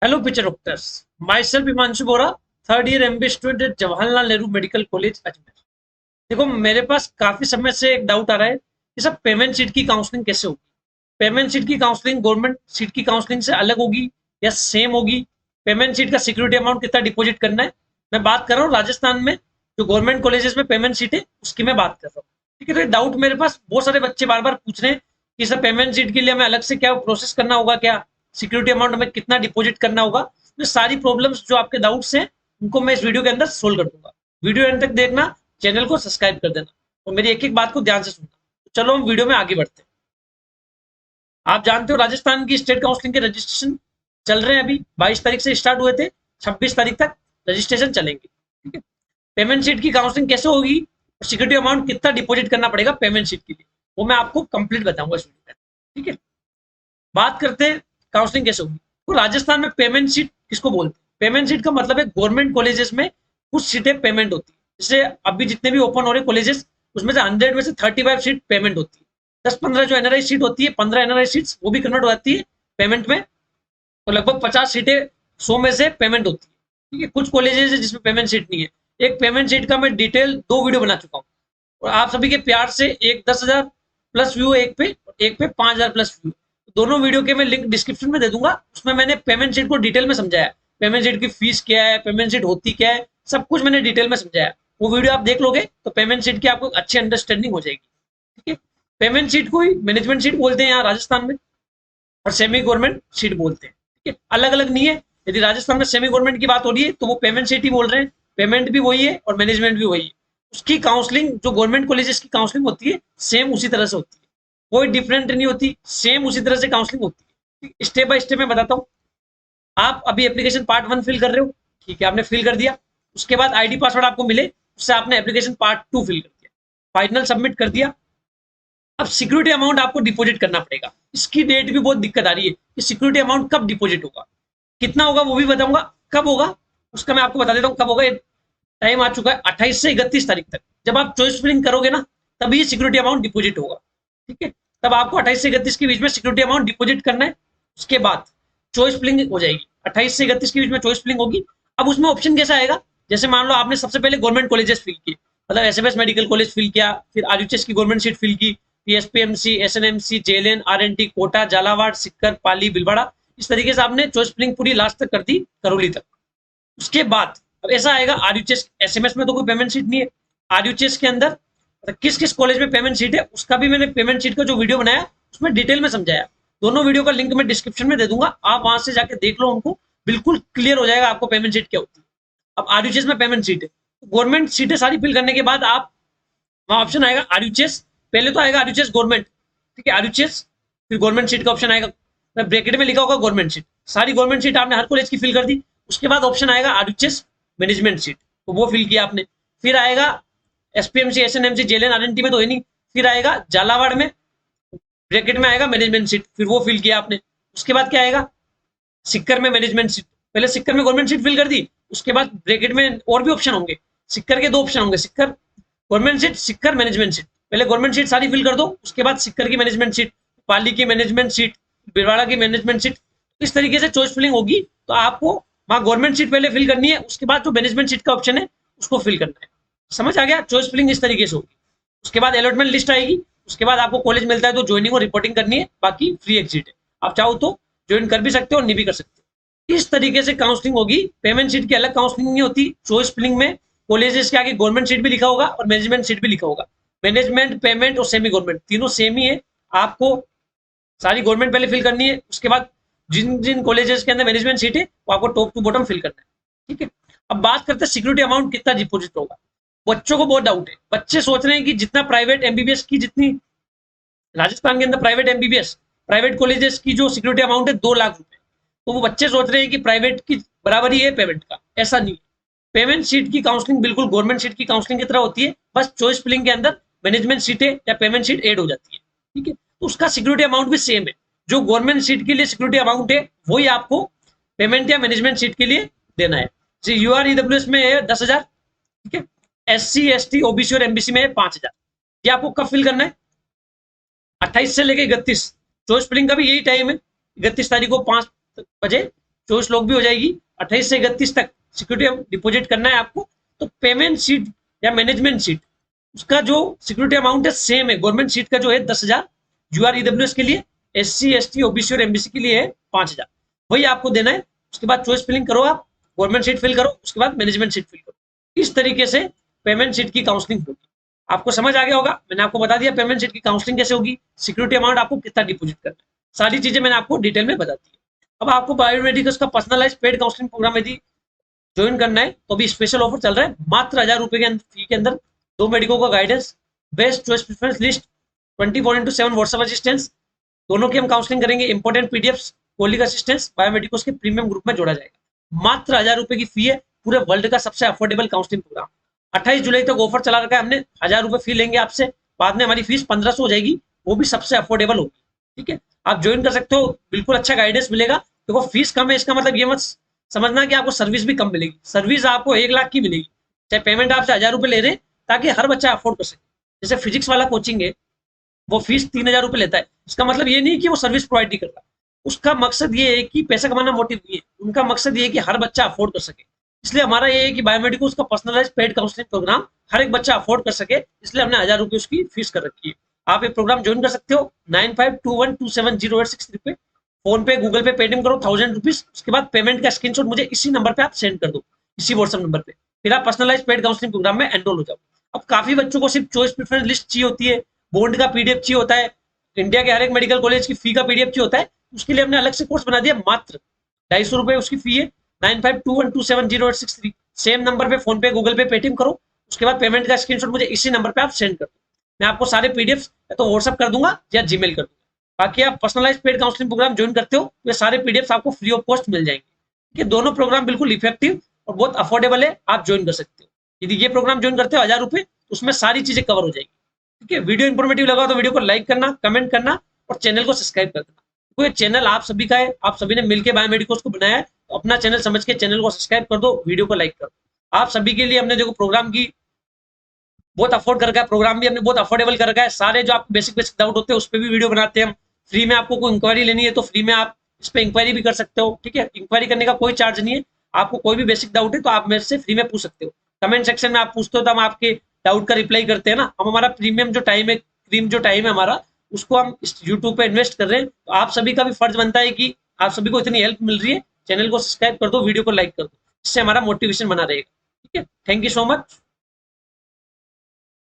Hello picture doctors. My self Himanshu Bora, third year MBA student at Jawaharlal Nehru medical college Ajmer. देखो, मेरे पास काफी समय से एक डाउट आ रहा है कि सब पेमेंट सीट की काउंसलिंग कैसे होगी। पेमेंट सीट की काउंसलिंग गवर्नमेंट सीट की काउंसलिंग से अलग होगी या सेम होगी? पेमेंट सीट का सिक्योरिटी अमाउंट कितना डिपॉजिट करना है? मैं बात कर रहा हूँ राजस्थान में जो गवर्नमेंट कॉलेजेस में पेमेंट सीट है उसकी मैं बात कर रहा हूँ। ठीक है, तो डाउट मेरे पास बहुत सारे बच्चे बार बार पूछ रहे हैं कि सर पेमेंट सीट के लिए हमें अलग से क्या प्रोसेस करना होगा, क्या सिक्योरिटी अमाउंट हमें कितना डिपॉजिट करना होगा। तो सारी प्रॉब्लम्स जो आपके डाउट्स हैं उनको मैं इस वीडियो के अंदर सोल्व कर दूंगा। वीडियो एंड तक देखना, चैनल को सब्सक्राइब कर देना और मेरी एक एक बात को ध्यान से सुनना। तो चलो हम वीडियो में आगे बढ़ते हैं। आप जानते हो राजस्थान की स्टेट काउंसलिंग के रजिस्ट्रेशन चल रहे हैं। अभी 22 तारीख से स्टार्ट हुए थे, 26 तारीख तक रजिस्ट्रेशन चलेंगे। ठीक है, पेमेंट शीट की काउंसलिंग कैसे होगी और सिक्योरिटी अमाउंट कितना डिपॉजिट करना पड़ेगा पेमेंट शीट के लिए, वो मैं आपको कंप्लीट बताऊंगा इस वीडियो में। ठीक है, बात करते हैं काउंसलिंग कैसे होगी। तो राजस्थान में पेमेंट शीट किसको बोलते हैं? पेमेंट शीट का मतलब है गवर्नमेंट कॉलेजेस में कुछ सीटें पेमेंट होती है। जैसे अभी जितने भी ओपन हो रहे कॉलेजेस उसमें से 100 में से 35 सीट पेमेंट होती है। 10-15 जो एनआरआई सीट होती है, 15 एनआरआई सीट वो भी कन्वर्ट हो जाती है पेमेंट में। तो लगभग 50 सीटें 100 में से पेमेंट होती है। ठीक है, कुछ कॉलेजेस है जिसमें पेमेंट सीट नहीं है। एक पेमेंट सीट का मैं डिटेल 2 वीडियो बना चुका हूँ और आप सभी के प्यार से एक 10,000 प्लस व्यू एक पे 5,000 प्लस व्यू। दोनों वीडियो के मैं लिंक डिस्क्रिप्शन में दे दूंगा। उसमें मैंने पेमेंट सीट को डिटेल में समझाया, पेमेंट सीट की फीस क्या है, पेमेंट सीट होती क्या है, सब कुछ मैंने डिटेल में समझाया। वो वीडियो आप देख लोगे तो पेमेंट सीट की आपको अच्छी अंडरस्टैंडिंग हो जाएगी। ठीक है, पेमेंट सीट को ही मैनेजमेंट सीट बोलते हैं यहाँ राजस्थान में और सेमी गवर्नमेंट सीट बोलते हैं। ठीक है, अलग अलग नहीं है। यदि राजस्थान में सेमी गवर्नमेंट की बात हो रही है तो वो पेमेंट सीट ही बोल रहे हैं। पेमेंट भी वही है और मैनेजमेंट भी वही है। उसकी काउंसलिंग जो गवर्नमेंट कॉलेजेस की काउंसलिंग होती है सेम उसी तरह से होती है, कोई डिफरेंट नहीं होती, सेम उसी तरह से काउंसलिंग होती है। स्टेप बाय स्टेप मैं बताता हूँ। आप अभी एप्लीकेशन पार्ट 1 फिल कर रहे हो। ठीक है, आपने फिल कर दिया। उसके बाद आईडी पासवर्ड आपको मिले, उससे आपने एप्लीकेशन पार्ट 2 फिल कर दिया, फाइनल सबमिट कर दिया। अब सिक्योरिटी अमाउंट आपको डिपॉजिट करना पड़ेगा। इसकी डेट भी बहुत दिक्कत आ रही है कि सिक्योरिटी अमाउंट कब डिपॉजिट होगा, कितना होगा वो भी बताऊंगा, कब होगा उसका मैं आपको बता देता हूँ कब होगा। टाइम आ चुका है 28 से 31 तारीख तक। जब आप चॉइस फिलिंग करोगे ना तभी सिक्योरिटी अमाउंट डिपॉजिट होगा। ठीक है, तब आपको 28 से 31 के बीच में सिक्योरिटी अमाउंट डिपॉजिट करना है। उसके बाद चॉइस फिलिंग हो जाएगी। 28 से 31 के बीच में चॉइस फिलिंग होगी। अब उसमें ऑप्शन कैसा आएगा? जैसे मान लो आपने सबसे पहले गवर्नमेंट कॉलेजेस फिल किए, मतलब एसएमएस मेडिकल कॉलेज फिल किया, फिर आरयूएचएस की गवर्नमेंट सीट फिल की, पीएसपीएमसी, एसएनएमसी, जेएलएन, आरएनटी, कोटा, झालावाड़, सिक्कर, पाली, भीलवाड़ा। इस तरीके से आपने चॉइस फिलिंग पूरी लास्ट तक कर दी, करौली तक। उसके बाद अब ऐसा आएगा आरयूएचएस, एसएमएस में तो कोई पेमेंट सीट नहीं है। आरयूएचएस के अंदर किस किस कॉलेज में पेमेंट सीट है उसका भी मैंने पेमेंट सीट का जो वीडियो बनाया उसमें डिटेल में समझाया। दोनों वीडियो का लिंक मैं डिस्क्रिप्शन में दे दूंगा, आप वहां से जाके देख लो, उनको बिल्कुल क्लियर हो जाएगा आपको पेमेंट सीट क्या होती है। अब आरयूएचएस में पेमेंट सीट है, गवर्नमेंट सीटें सारी फिल करने के बाद आप वहां ऑप्शन आएगा आरयूएचएस। पहले तो आएगा आरयूएचएस गवर्नमेंट। ठीक है, आरयूएचएस, फिर गवर्नमेंट सीट का ऑप्शन आएगा, ब्रैकेट में लिखा होगा गवर्नमेंट सीट। सारी गवर्नमेंट सीट आपने हर कॉलेज की फिल कर दी। उसके बाद ऑप्शन आएगा आरयूएचएस मैनेजमेंट सीट, तो वो फिल किया आपने। फिर आएगा एसपीएमसी, एसएनएमसी, जेएलएन, आरएनटी में तो है नहीं। फिर आएगा झालावाड़ में, ब्रैकेट में आएगा मैनेजमेंट सीट, फिर वो फिल किया आपने। उसके बाद क्या आएगा? सिक्कर में मैनेजमेंट सीट। पहले सिक्कर में गवर्नमेंट सीट फिल कर दी, उसके बाद ब्रैकेट में और भी ऑप्शन होंगे। सिक्कर के 2 ऑप्शन होंगे, सिक्कर गवर्नमेंट सीट, सिक्कर मैनेजमेंट सीट। पहले गवर्नमेंट सीट सारी फिल कर दो, उसके बाद सिक्कर की मैनेजमेंट सीट, पाली की मैनेजमेंट सीट, बिरवाड़ा की मैनेजमेंट सीट। इस तरीके से चॉइस फिलिंग होगी। तो आपको वहां गवर्नमेंट सीट पहले फिल करनी है, उसके बाद जो मैनेजमेंट सीट का ऑप्शन है उसको फिल करना है। समझ आ गया? चॉइस फिलिंग इस तरीके से होगी। उसके बाद अलॉटमेंट लिस्ट आएगी। उसके बाद आपको कॉलेज मिलता है तो ज्वाइनिंग और रिपोर्टिंग करनी है, बाकी फ्री एग्जिट है। आप चाहो तो ज्वाइन कर भी सकते हो और नहीं भी कर सकते हो। इस तरीके से काउंसलिंग होगी। पेमेंट सीट की अलग काउंसलिंग नहीं होती। चॉइस फिलिंग में कॉलेजेस के आगे गवर्नमेंट सीट भी लिखा होगा और मैनेजमेंट सीट भी लिखा होगा। मैनेजमेंट, पेमेंट और सेमी गवर्नमेंट तीनों सेम ही है। आपको सारी गवर्नमेंट पहले फिल करनी है, उसके बाद जिन जिन कॉलेजेस के अंदर मैनेजमेंट सीट है वो आपको टॉप टू बॉटम फिल करना है। ठीक है, अब बात करते हैं सिक्योरिटी अमाउंट कितना डिपॉजिट होगा। बच्चों को बहुत डाउट है। बच्चे सोच रहे हैं कि जितना प्राइवेट एमबीबीएस की, जितनी राजस्थान के अंदर प्राइवेट एमबीबीएस, प्राइवेट कॉलेजेस की जो सिक्योरिटी अमाउंट है 2 लाख रुपए, तो वो बच्चे सोच रहे हैं कि प्राइवेट की बराबर ही है पेमेंट का। ऐसा नहीं। पेमेंट सीट की काउंसलिंग बिल्कुल गवर्नमेंट सीट की काउंसलिंग की तरह होती है, बस चॉइस फिलिंग के अंदर मैनेजमेंट सीटें या पेमेंट सीट ऐड हो जाती है। ठीक है, तो उसका सिक्योरिटी अमाउंट भी सेम है। जो गवर्नमेंट सीट के लिए सिक्योरिटी अमाउंट है वही आपको पेमेंट या मैनेजमेंट सीट के लिए देना है। जैसे यूआरईडब्ल्यूएस में है 10,000। ठीक है, एससी, एसटी, ओबीसी और एमबीसी में है 5,000। ये आपको कब फिल करना है? 28 से लेकर 31। चॉइस फिलिंग का भी यही टाइम है, 31 तारीख को 5 बजे चॉइस लॉक भी हो जाएगी। 28 से 31 तक सिक्योरिटी डिपॉजिट करना है आपको, तो पेमेंट सीट या मैनेजमेंट सीट उसका जो सिक्योरिटी अमाउंट है सेम है। गवर्नमेंट सीट का जो है 10,000, यूआरईडब्ल्यूएस के लिए, SC ST OBC और MBC के लिए है 5,000, वही आपको देना है। उसके बाद चॉइस फिलिंग करो, आप गवर्नमेंट सीट फिल करो, उसके बाद मैनेजमेंट सीट फिल करो। इस तरीके से पेमेंट सीट की काउंसलिंग होगी। आपको समझ आ गया होगा, मैंने आपको बता दिया पेमेंट सीट की काउंसलिंग कैसे होगी, सिक्योरिटी अमाउंट आपको कितना डिपॉजिट करना है, सारी चीजें मैंने आपको डिटेल में बता दी। अब आपको बायोमेडिकल्स का पर्सनलाइज पेड काउंसलिंग प्रोग्राम यदि ज्वाइन करना है तो अभी स्पेशल ऑफर चल रहा है। मात्र 1000 रुपए के फी के अंदर 2 मेडिको का guidance, best choice preference list, 24/7 WhatsApp assistance, दोनों की हम काउंसलिंग करेंगे। इंपॉर्टेंट पीडीएफ्स, कोलिक असिस्टेंस बायोमेडिकोस के प्रीमियम ग्रुप में जोड़ा जाएगा। मात्र 1000 रुपए की फी है, पूरे वर्ल्ड का सबसे अफोर्डेबल काउंसलिंग प्रोग्राम। 28 जुलाई तक ऑफर चला रखा है हमने। 1000 रुपए फी लेंगे आपसे, बाद में हमारी फीस 1500 हो जाएगी, वो भी सबसे अफोर्डेबल होगी। ठीक है, आप ज्वाइन कर सकते हो, बिल्कुल अच्छा गाइडेंस मिलेगा। देखो फीस कम है इसका मतलब ये मत समझना कि आपको सर्विस भी कम मिलेगी। सर्विस आपको 1 लाख की मिलेगी, चाहे पेमेंट आपसे 1000 रुपए ले रहे हैं, ताकि हर बच्चा अफोर्ड कर सके। जैसे फिजिक्स वाला कोचिंग है, वो फीस 3000 रुपए लेता है, इसका मतलब ये नहीं कि वो सर्विस प्रोवाइड नहीं करता। उसका मकसद ये है कि पैसा कमाना मोटिव नहीं है, उनका मकसद ये है कि हर बच्चा अफोर्ड कर सके। इसलिए हमारा ये है कि बायोमेडिकल का पर्सनलाइज पेड काउंसलिंग प्रोग्राम हर एक बच्चा अफोर्ड कर सके, इसलिए हमने 1000 रुपए उसकी फीस कर रखी है। आप ये प्रोग्राम ज्वाइन कर सकते हो 9521270863 पे। फोन पे, गूगल पे, पेटीएम करो 1000 रुपीज, उसके बाद पेमेंट का स्क्रीनशॉट मुझे इसी नंबर पे आप सेंड कर दो, इसी व्हाट्सएप नंबर पे। फिर आप पर्सनलाइज पेड काउंसलिंग प्रोग्राम में एनरोल हो जाओ। अब काफी बच्चों को सिर्फ चॉइस प्रेफरेंस लिस्ट चाहिए होती है, बॉन्ड का पीडीएफ चाहिए होता है, इंडिया के हर एक मेडिकल कॉलेज की फी का पीडीएफ चाहिए होता है, उसके लिए हमने अलग से कोर्स बना दिया। मात्र 250 रुपए उसकी फी है। 9521270863 सेम नंबर पे फोन पे, गूगल पे, पेटीएम करो, उसके बाद पेमेंट का स्क्रीनशॉट मुझे इसी नंबर पे आप सेंड कर दो। मैं आपको सारे पीडीएफ या तो व्हाट्सएप कर दूंगा या जीमेल कर दूंगा। बाकी आप personalise paid counselling programme join करते हो, ये सारे पीडीएफ आपको फ्री ऑफ कॉस्ट मिल जाएंगे। ये दोनों प्रोग्राम बिल्कुल इफेक्टिव और बहुत अफोर्डेबल है, आप ज्वाइन कर सकते हो। यदि ये प्रोग्राम ज्वाइन करते हो 1000 रुपए, तो उसमें सारी चीजें कवर हो जाएगी। ठीक है, वीडियो इंफॉर्मेटिव लगा तो वीडियो को लाइक करना, कमेंट करना और चैनल को सब्सक्राइब कर देना। तो ये चैनल आप सभी का है, आप सभी ने मिलकर बायोमेडिकल्स को बनाया है, तो अपना चैनल समझ के चैनल को सब्सक्राइब कर दो, वीडियो को लाइक कर दो। आप सभी के लिए हमने देखो प्रोग्राम की बहुत अफोर्ड कर रखा है, प्रोग्राम भी हमने बहुत अफोर्डेबल कर रखा है। सारे जो आपको बेसिक बेसिक डाउट होते हैं उस पर भी वीडियो बनाते हैं हम। फ्री में आपको कोई इंक्वायरी लेनी है तो फ्री में आप इस पर इंक्वायरी भी कर सकते हो। ठीक है, इंक्वायरी करने का कोई चार्ज नहीं है। आपको कोई भी बेसिक डाउट है तो आप मेरे से फ्री में पूछ सकते हो। कमेंट सेक्शन में आप पूछते हो तो हम आपके डाउट का रिप्लाई करते हैं ना। हम हमारा प्रीमियम जो टाइम है, हमारा, उसको हम इस यूट्यूब पे इन्वेस्ट कर रहे हैं। तो आप सभी का भी फर्ज बनता है कि आप सभी को इतनी हेल्प मिल रही है, चैनल को सब्सक्राइब कर दो, वीडियो को लाइक कर दो, इससे हमारा मोटिवेशन बना रहेगा। ठीक है, थैंक यू सो मच।